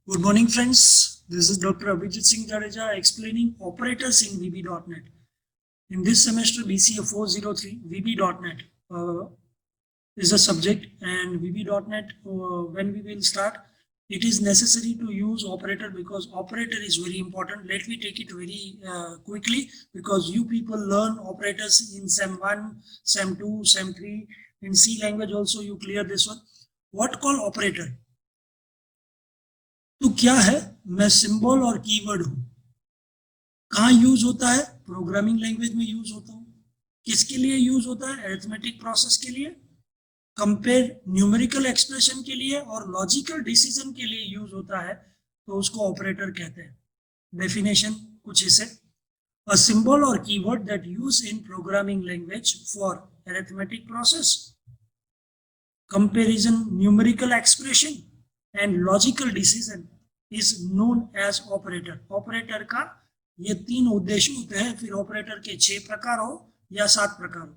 Good morning, friends. This is Dr. Abhijit Singh Jadeja explaining operators in VB.NET. In this semester, BCA 403, VB.NET is a subject, and VB.NET, when we will start, it is necessary to use operator because operator is very important. Let me take it very quickly because you people learn operators in SEM 1, SEM 2, SEM 3. In C language also you clear this one. What call operator? तो क्या है, मैं symbol और keyword हूं. कहां use होता है? Programming language में यूज होता हूं. किसके लिए यूज होता है? अरिथमेटिक प्रोसेस के लिए, कंपेयर न्यूमेरिकल एक्सप्रेशन के लिए और लॉजिकल डिसीजन के लिए यूज होता है, तो उसको ऑपरेटर कहते हैं. डेफिनेशन कुछ इसे: a symbol or keyword that used in programming language for arithmetic process, comparison numerical expression and logical decision is known as operator. Operator का ये तीन उद्देश्य होते हैं. फिर ऑपरेटर के 6 प्रकार हो या 7 प्रकार हो.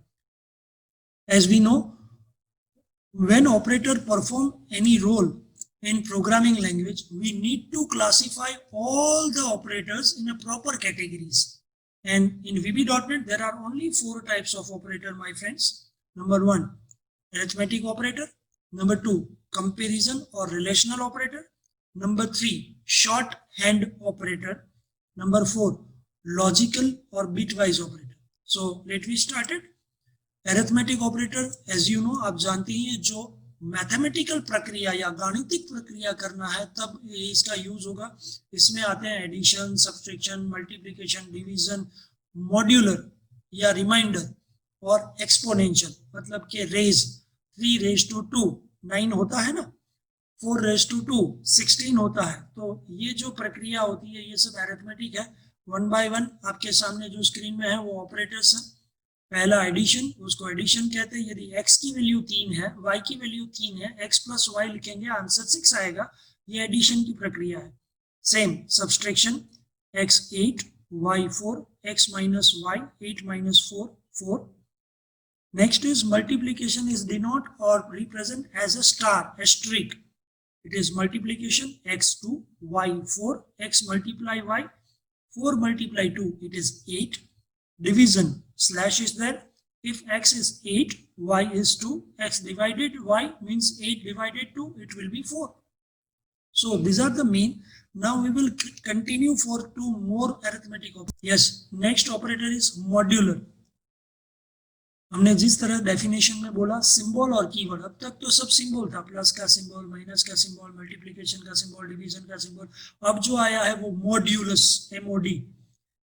As we know, when operator perform any role in programming language, we need to classify all the operators in a proper categories. And in VB.NET, there are only 4 types of operator, my friends. Number 1, arithmetic operator. Number 2, comparison or relational operator. Number 3, shorthand operator. Number 4, logical or bitwise operator. So let me start it. Arithmetic operator, as you know, आप जानते हैं, जो mathematical प्रक्रिया या गाणितिक प्रक्रिया करना है तब इसका यूज होगा. इसमें आते हैं addition, subtraction, multiplication, division, modular या रिमाइंडर और एक्सपोनेंशियल. मतलब कि रेज 3 रेज टू 2 9 होता है ना, 4 रेज टू 2 16 होता है. तो ये जो प्रक्रिया होती है ये सब अरिथमेटिक है. 1 बाय 1 आपके सामने जो स्क्रीन में है वो ऑपरेटर्स है. पहला एडिशन, उसको एडिशन कहते हैं. यदि x की वैल्यू 3 है, y की वैल्यू 3 है, x प्लस y लिखेंगे, आंसर 6 आएगा. ये एडिशन की प्रक्रिया है. Same subtraction, x 8 y 4 x minus y 8 minus 4 4. Next is multiplication, is denote और represent as a star, asterisk. It is multiplication x2 y 4 x multiply y 4 multiply 2, it is 8. Division, slash is there. If x is 8, y is 2, x divided y means 8 divided 2, it will be 4. So these are the main. Now we will continue for 2 more arithmetic operators. Yes, next operator is modular. हमने जिस तरह definition में बोला symbol और keyword, अब तक तो सब सिंबल था, प्लस का सिंबल, माइनस का सिंबल, मल्टीप्लिकेशन का सिंबल, डिवीजन का सिंबल. अब जो आया है वो मॉड्यूलस, MOD.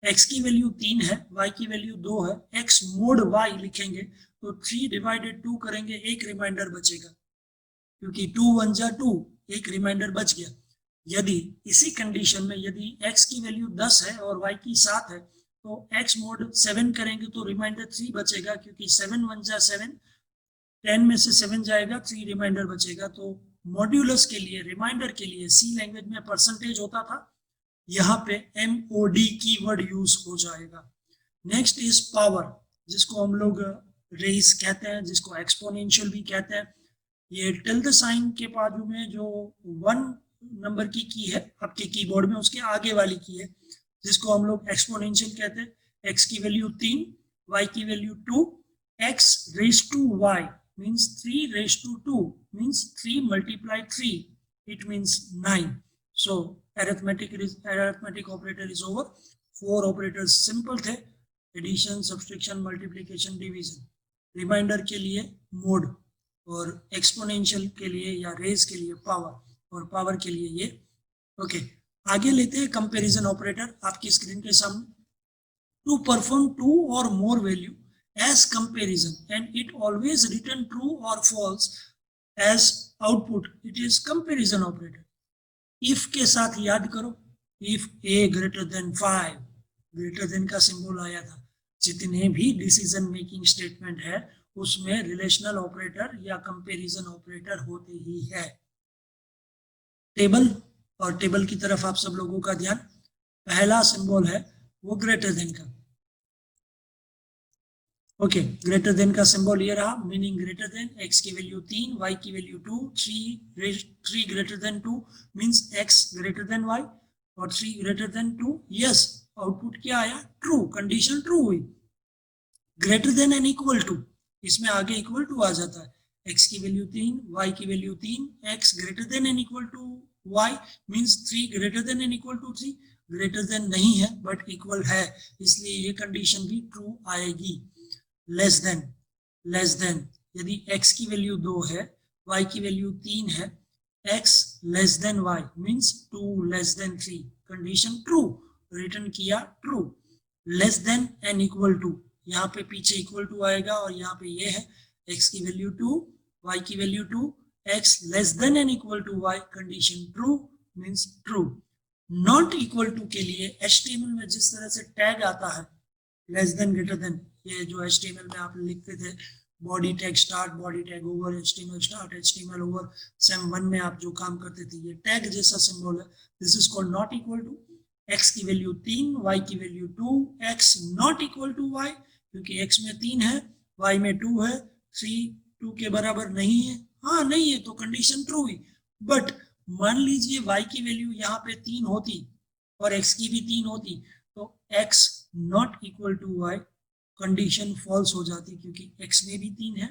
x की वैल्यू 3 है, y की वैल्यू 2 है, x मोड y लिखेंगे तो 3 डिवाइडेड 2 करेंगे, एक रिमाइंडर बचेगा क्योंकि 2 1 जा 2, एक रिमाइंडर बच गया. यदि इसी कंडीशन में यदि x की वैल्यू 10 है और y की 7 है तो x मोड 7 करेंगे तो रिमाइंडर 3 बचेगा क्योंकि 7 1 जा 7, 10 में से 7 जाएगा, 3 रिमाइंडर बचेगा. तो मॉड्यूलस के लिए, रिमाइंडर के लिए सी लैंग्वेज में परसेंटेज होता था, यहाँ पे MOD कीवर्ड यूज हो जाएगा. नेक्स्ट इज पावर, जिसको हम लोग रेस कहते हैं, जिसको एक्सपोनेंशियल भी कहते हैं. ये टिल्ड साइन के बाजू में जो 1 नंबर की है आपके कीबोर्ड में, उसके आगे वाली की है, जिसको हम लोग एक्सपोनेंशियल कहते हैं. x की वैल्यू 3, y की value 2, x raise to y means 3 raised to 2 means 3 multiply 3, it means 9. So arithmetic operator is over. 4 operators simple थे, addition, subtraction, multiplication, division. Remainder के लिए मोड और एक्सपोनेंशियल के लिए या रेज के लिए पावर, और पावर के लिए ये. ओके, आगे लेते हैं कंपैरिजन ऑपरेटर आपकी स्क्रीन के सामने. To perform 2 or more value as comparison and it always return true or false as output, it is comparison operator. if के साथ याद करो, if a greater than 5, greater than का सिंबल आया था. जितने भी डिसीजन मेकिंग स्टेटमेंट है उसमें रिलेशनल ऑपरेटर या कंपैरिजन ऑपरेटर होते ही है. टेबल, और टेबल की तरफ आप सब लोगों का ध्यान. पहला सिंबल है वो ग्रेटर देन का, ओके, ग्रेटर देन का सिंबल ये रहा, मीनिंग ग्रेटर देन, x की वैल्यू 3, y की value 2, 3 greater then 2 means x greater then y और 3 ग्रेटर देन 2। यस, आउटपुट क्या आया? ट्रू, कंडीशन ट्रू हुई। Greater than and equal to, इसमें आगे इक्वल टू आ जाता है, x की वैल्यू 3, y की value 3, x greater than and equal to y means 3 greater than and equal to 3। Greater than नहीं है बट इक्वल है, इसलिए ये कंडीशन भी ट्रू आएगी। लेस देन, लेस देन, यदि x की वैल्यू 2 है, y की वैल्यू 3 है, x less than y means 2 less than 3, condition true, return किया true. Less than and equal to, यहाँ पे पीछे इक्वल टू आएगा और यहाँ पे ये है, x की वैल्यू 2, y की value 2, x less than and equal to y, condition true means true. Not equal to के लिए HTML में जिस तरह से टैग आता है, लेस देन, ग्रेटर देन, ये जो HTML में आप लिखते थे, body tag start, body tag over, HTML start, HTML over, same 1 में आप जो काम करते थे, ये टैग जैसा सिंबल है, this is called not equal to. x की वैल्यू 3, y की value 2, x not equal to y, क्योंकि x में 3 है, y में 2 है, 3 2 के बराबर नहीं है, हाँ नहीं है तो कंडीशन ट्रू हुई। बट मान लीजिए y की वैल्यू यहाँ पे 3 होती और x की भी 3 होती, तो x not equal to y, condition false हो जाती, क्योंकि x में भी 3 है,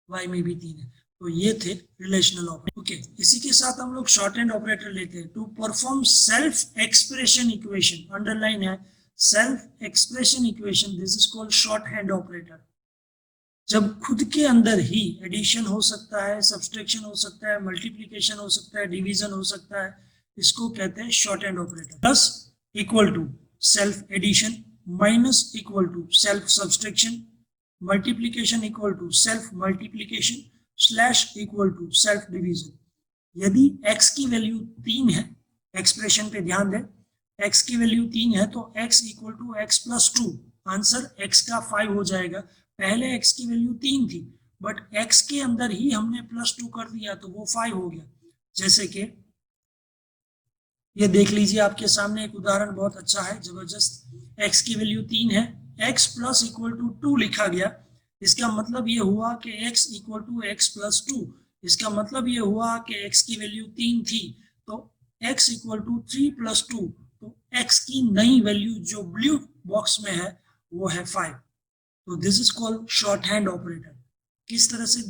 y में भी 3 है। तो ये थे रिलेशनल ऑपरेटर। ओके, इसी के साथ हम लोग शॉर्ट हैंड ऑपरेटर लेते हैं। To perform self expression equation, underline है, self expression equation, this is called short hand operator. जब खुद के अंदर ही एडिशन हो सकता है, सब्सट्रैक्शन हो सकता है, मल्टीप्लिकेशन हो सकता है, डिवीजन हो सकता है, इसको कहते हैं short hand operator. Plus equal to self addition, minus equal to self subtraction, multiplication equal to self multiplication, slash equal to self division. यदि x की वैल्यू 3 है, एक्सप्रेशन पे ध्यान दें, x की वैल्यू 3 है तो x equal to x plus 2, answer x का 5 हो जाएगा। पहले x की वैल्यू 3 थी बट x के अंदर ही हमने प्लस 2 कर दिया तो वो 5 हो गया। जैसे कि ये देख लीजिए, आपके सामने एक उदाहरण बहुत अच्छा है, जबरदस्त। x की वैल्यू 3 है, x प्लस इक्वल टू 2 लिखा गया, इसका मतलब ये हुआ कि x equal to x plus 2, इसका मतलब ये हुआ कि x की वैल्यू 3 थी तो x इक्वल टू 3 प्लस 2, तो x की नई वैल्यू जो ब्लू बॉक्स में है वो है 5। तो this is called short hand operator. किस तरह से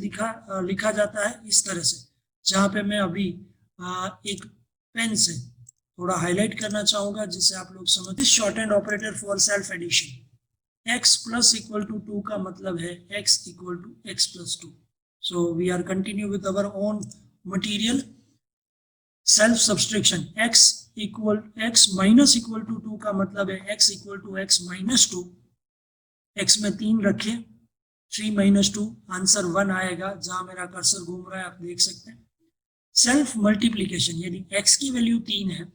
लिखा जाता है? इस तरह से, जहां पे मैं अभी एक पेन से थोड़ा हाईलाइट करना चाहूंगा जिससे आप लोग समझ। This short hand operator for self addition, x plus equal to 2 का मतलब है x equal to x plus 2। So we are continue with our own material. Self subtraction, x equal x minus equal to 2 का मतलब है x equal to x minus 2। x में 3 रखे, 3 minus 2, answer 1 आएगा, जहां मेरा कर्सर घूम रहा है आप देख सकते हैं। सेल्फ मल्टीप्लीकेशन, यदि x की वैल्यू 3 है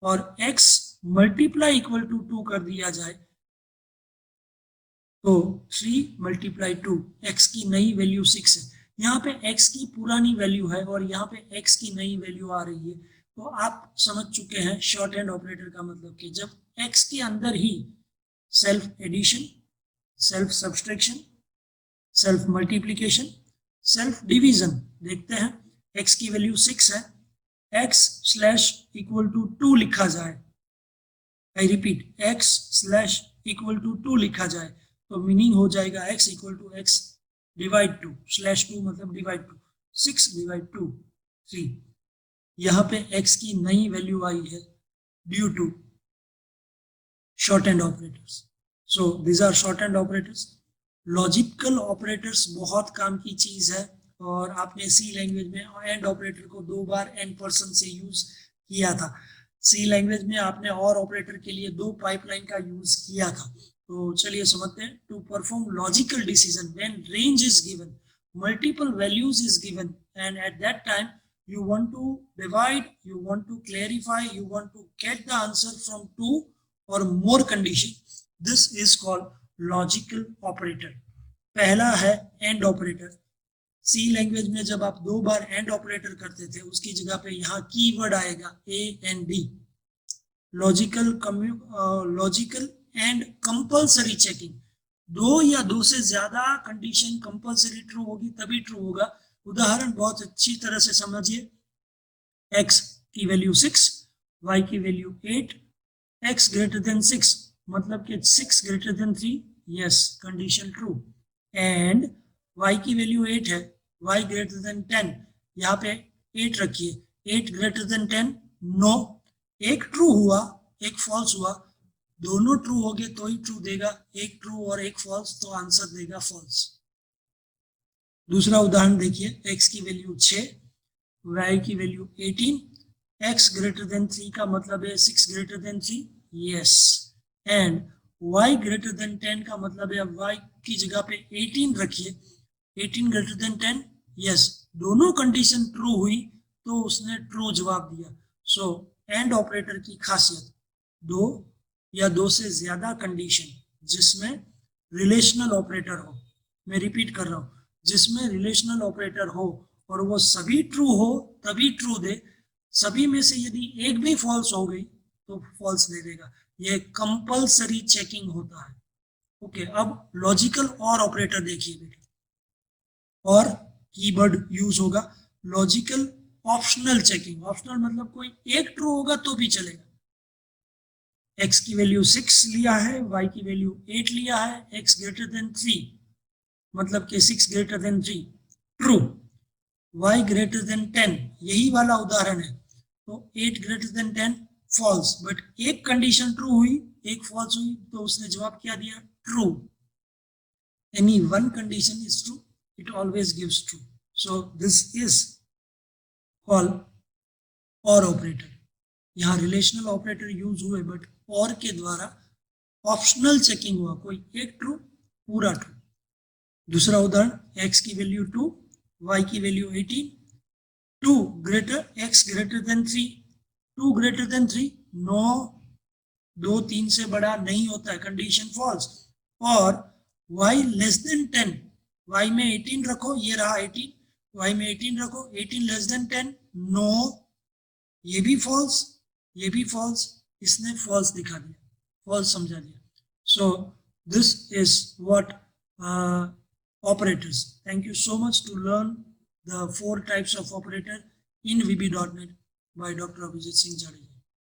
और x मल्टीप्लाई इक्वल टू 2 कर दिया जाए तो 3 मल्टीप्लाई 2, x की नई वैल्यू 6 है। यहाँ पे x की पुरानी वैल्यू है और यहाँ पे x की नई वैल्यू आ रही है, तो आप समझ चुके हैं शॉर्ट हैंड ऑपरेटर का मतलब कि जब x के अंदर ही self addition, self subtraction, self multiplication, self division, देखते हैं x की वैल्यू 6 है, x स्लैश इक्वल टू 2 लिखा जाए, I repeat, x slash equal to 2 लिखा जाए तो मीनिंग हो जाएगा x equal to x divide 2, slash 2 मतलब डिवाइड 2, 6 डिवाइड 2 3। यहाँ पे x की नई वैल्यू आई है due to short hand operators. So these are short hand operators. Logical operators बहुत काम की चीज है और आपने सी लैंग्वेज में एंड ऑपरेटर को 2 बार एंड पर्सन से यूज किया था। सी लैंग्वेज में आपने और ऑपरेटर के लिए 2 पाइपलाइन का यूज किया था। तो चलिए समझते हैं। To perform logical decision when range is given, multiple values is given and at that time you want to divide, you want to clarify, you want to get the answer from 2 or more condition, this is called logical operator। पहला है and operator. C language में जब आप 2 बार and operator करते थे उसकी जगह पे यहाँ कीवर्ड आएगा A and D, logical and compulsory checking. दो या दो से ज्यादा कंडीशन कंपलसरी ट्रू होगी तभी ट्रू होगा। उदाहरण बहुत अच्छी तरह से समझिए। x की वैल्यू 6, y की वैल्यू 8, x ग्रेटर देन 6 मतलब कि 6 greater than 3, yes condition true. And y की वैल्यू 8 है, y ग्रेटर देन 10, यहाँ पे 8 रखिए, 8 ग्रेटर देन 10, नो। एक ट्रू हुआ एक फॉल्स हुआ, दोनों ट्रू हो गए तो ही ट्रू देगा, एक ट्रू और एक फॉल्स तो आंसर देगा फॉल्स। दूसरा उदाहरण देखिए, x की वैल्यू 6, y की वैल्यू 18, x ग्रेटर देन 3 का मतलब है 6 greater than 3, yes. And y greater than 10 का मतलब है y की जगह पे 18 रखिए, 18 ग्रेटर देन 10, यस। दोनों कंडीशन ट्रू हुई तो उसने ट्रू जवाब दिया। सो एंड ऑपरेटर की खासियत, दो या दो से ज्यादा कंडीशन जिसमें रिलेशनल ऑपरेटर हो, मैं रिपीट कर रहा हूं, जिसमें रिलेशनल ऑपरेटर हो और वो सभी ट्रू हो तभी ट्रू दे, सभी में से यदि एक भी फॉल्स हो गई तो फॉल्स दे देगा। ये कंपलसरी चेकिंग होता है। ओके, अब लॉजिकल और ऑपरेटर देखिए बेटा, और कीवर्ड यूज होगा लॉजिकल ऑप्शनल चेकिंग। ऑप्शनल मतलब कोई एक ट्रू होगा तो भी चलेगा। x की वैल्यू 6 लिया है, y की वैल्यू 8 लिया है, x ग्रेटर देन 3 मतलब कि 6 greater than 3 true, y greater than 10 यही वाला उदाहरण है तो 8 ग्रेटर देन 10 फॉल्स। बट एक कंडीशन ट्रू हुई एक फॉल्स हुई तो उसने जवाब क्या दिया, true. Any one condition is true, it always gives true. So this is called और ऑपरेटर। यहाँ रिलेशनल ऑपरेटर यूज हुए बट और के द्वारा ऑप्शनल चेकिंग हुआ, कोई एक ट्रू पूरा ट्रू। दूसरा उदाहरण, x की वैल्यू 2, y की value 18, 2 greater x greater than 3, 2 greater than 3, no, 2 3 से बड़ा नहीं होता है, कंडीशन फॉल्स। और y लेस देन 10, y में 18 रखो, ये रहा 18, y में 18 रखो, 18 लेस देन 10, नो, ये भी फॉल्स, ये भी फॉल्स, इसने फॉल्स दिखा दिया, फॉल्स समझा दिया। So this is what operators. Thank you so much to learn the 4 types of operator in VB.NET by Dr. Abhijit Singh Jadeja.